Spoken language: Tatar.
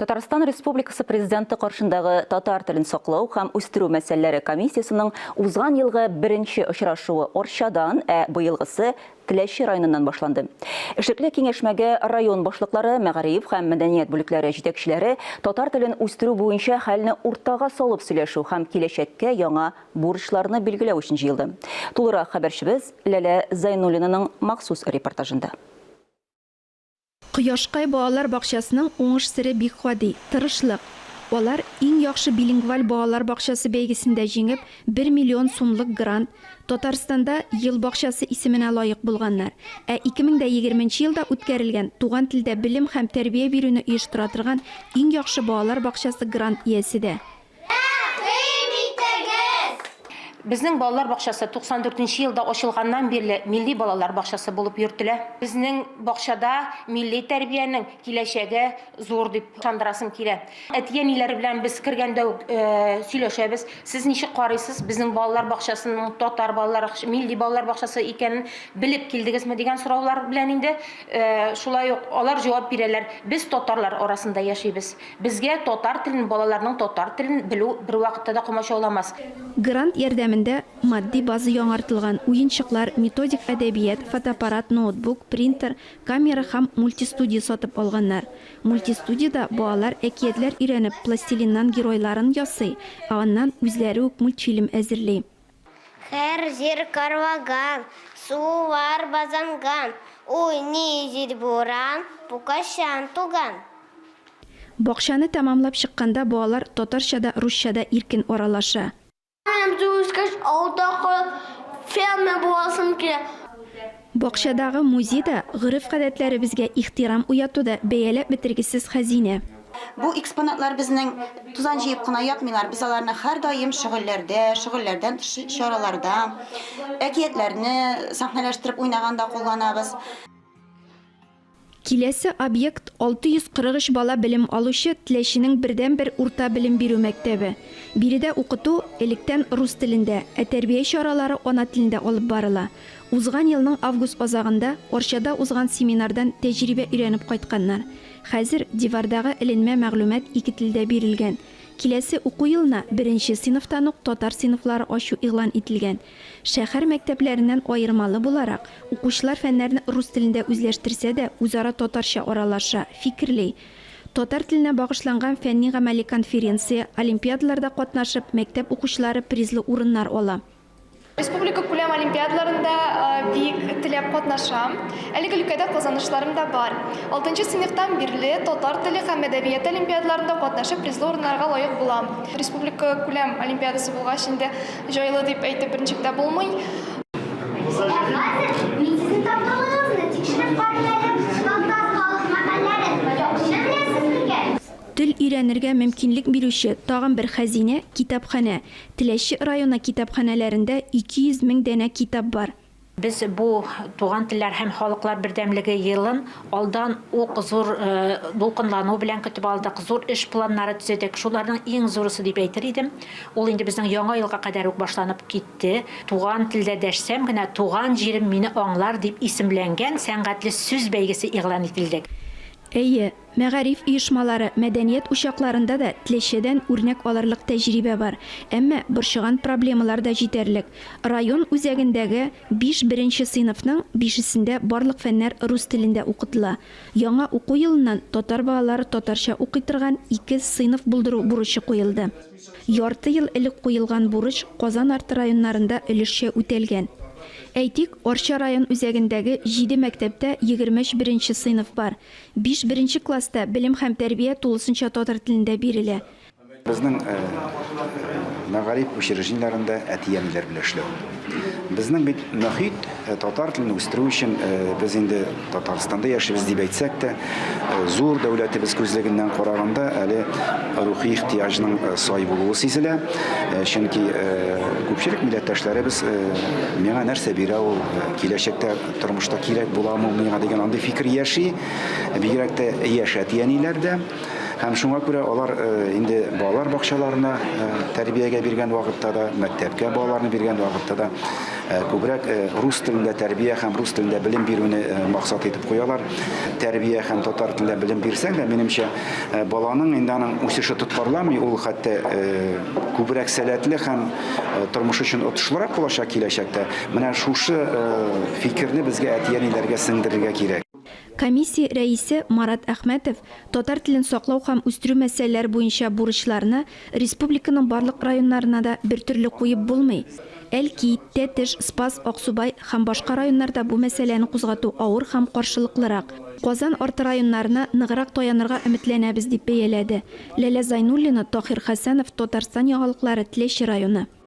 Татарстан Республикасы президенты каршындагы татар телен саклау һәм үстерү мәсьәләләре комиссиясының узган елгы беренче очрашуы Орчадан, быелгысы Теләче районыннан башланды. Эшлекле киңәшмәгә район башлыклары, мәгариф һәм мәдәният бүлекләре җитәкчеләре татар телен үстерү буенча хәлне уртага салып сөйләшү һәм киләчәккә яңа бурычларны билгеләү өчен җыелды. Тулырак хәбәрчебез Ләлә Зайнуллинаның махсус репортажында. Кояшкай балалар бакчасының уңыш сире бик гади, тырышлык. Алар иң яхшы билингваль балалар бакчасы бәйгесендә җиңеп 1 миллион сумлык грант Татарстанда ел бакчасы исеменә лаек булганнар. 2020 елда үткәрелгән туган телдә белем һәм тәрбия бирүне оештыра торган иң яхшы балалар бакчасы грант иясе дә. Безнең балалар бакчасы 94 елда ачылганнан бирле милли балалар бакчасы булып йөртелә. Безнең бакчада милли тәрбиянең киләчәге зур дип шандырасым килә. Әтиәниләр белән без кергәндә сөйләшәбез. Сез ничек карыйсыз? Безнең балалар бакчасының татар балалар, милли балалар бакчасы икәнен белеп килдегезме дигән сораулар белән инде шулай ук алар җавап бирәләр. Без татарлар арасында яшибез. Безгә татар телен, балаларның татар телен белү бер вакытта да комачауламас. Грант ярдәмендә матди база яңартылган, уенчыклар, методик әдәбият, фотоаппарат, ноутбук, принтер, камера һәм мультистудия сатып алганнар. Мультистудияда балалар әкиятләр өйрәнеп пластилиннан геройларын ясый, аннан үзләре үк мультфильм әзерли. Һәр җир карваган, сулар базанган, уйный җир буран, пукашан туган. Бакчаны тәмамлап чыкканда балалар татарчада, русчада иркен аралаша. Бакчадагы музейда гырыф-гадәтләре безгә ихтирам уятуда бәяләп бетергесез хәзинә. Бу экспонатлар безнең тузан җыеп кына ятмыйлар. Без аларны һәр даим шөгыльләрдән чараларда, әкиятләрне сәхнәләштереп уйнаганда кулланабыз. Киләсе объект 643 бала белем алучы Теләченең бердән-бер урта белем бирү мәктәбе. Биредә укыту электән рус телендә, тәрбия чаралары ана телендә алып барыла. Узган елның август азагында Орчада узган семинардан тәҗрибә өйрәнеп кайтканнар. Хәзер дивардагы эленмә мәгълүмат ике телдә бирелгән. Киләсе уку елына 1нче сыйныфтан ук татар сыйныфлары ачу игълан ителгән. Шәһәр мәктәпләреннән аермалы буларак, укучылар фәннәрне рус телендә үзләштерсә дә, үзара татарча аралаша, фикерли. Татар теленә багышланган фәнни-гамәли конференция, олимпиадаларда катнашып, мәктәп укучылары призлы урыннар ала. Республика күләм олимпиадаларында бик теләп катнашам. Әлеге өлкәдә казанышларым да бар. 6нчы сыйныфтан бирле татар теле һәм әдәбият олимпиадаларында катнашып призлы урыннарга лаек булам. Республика күләм олимпиадасы булгач инде җайлы дип әйтеп беренчектә булмый. Тел өйрәнергә мөмкинлек бирүче тагын бер хәзинә китапханә. Теләче районы китапханәләрендә 200 мең дәнә китап бар. Без бу туган телләр һәм халыклар бердәмлеге елын алдан ук зур дулкынлану белән көтеп алдык. Зур эш планнары төзедек. Шуларның иң зурысы дип әйтер идем. Ул инде безнең яңа елга кадәр үк башланып китте. Туган телдә дәшсәм генә туган җирем мине аңлар дип исемләнгән сәнгатьле сүз бәйгесе игълан ителде. Әйе, мәгариф оешмалары, мәдәният учакларында да Теләчедән үрнәк алырлык тәҗрибә бар. Әмма борчыган проблемалар да җитәрлек. Район үзәгендәге 5 беренче сыйныфның 5сендә барлык фәннәр рус телендә укытыла. Яңа уку елыннан татар балалары татарча укый торган 2 сыйныф булдыру бурычы куелды. Ярты ел элек куелган бурыч Казан арты районнарында өлешчә үтәлгән. Әйтик, Орча район үзәгендәге 7 мәктәптә 21нче сыйныф бар. 5 беренче класста белем һәм тәрбия тулысынча татар телендә бирелә. Безнең мәгариф учреждениеләрендә әтиәниләр белән эшләү. Безнең бит мөхит татар телен үстерү өчен без инде Татарстанда яшибез дип әйтсәк тә, зур дәүләтебез күзлегеннән караганда әле рухи ихтияҗның сай булуы сизелә. Чөнки күпчелек милләттәшләребез миңа нәрсә бирә ул, киләчәктә тормышта кирәк буламы миңа дигән андый фикер яши. Бигрәк тә яшь әтиәниләрдә. Һәм шуңа күрә алар инде балалар бакчаларына тәрбиягә биргән вакытта да, мәктәпкә балаларны биргән вакытта да күбрәк рус телендә тәрбия һәм рус телендә белем бирүне максат итеп куялар. Тәрбия һәм татар телендә белем бирсәң дә, минемчә, баланың инде аның үсеше тоткарламый, ул хәтта күбрәк сәләтле һәм тормыш өчен отышлырак булачак киләчәктә. Менә шушы фикерне безгә әтиәниләргә сеңдерергә кирәк. Комиссия рәисе Марат Әхмәтов татар телен саклау һәм үстерү мәсьәләләре буенча бурычларны республиканың барлык районнарына да бер төрле куеп булмый. Әлки, Тәтеш, Спас, Аксубай һәм башка районнарда бу мәсьәләне кузгату авыр һәм каршылыклырак. Казан арты районнарына ныгырак таянырга өметләнәбез дип бәяләде. Ләлә Зайнуллина, Тахир Хәсәнов, Татарстан яңалыклары, Теләче районы.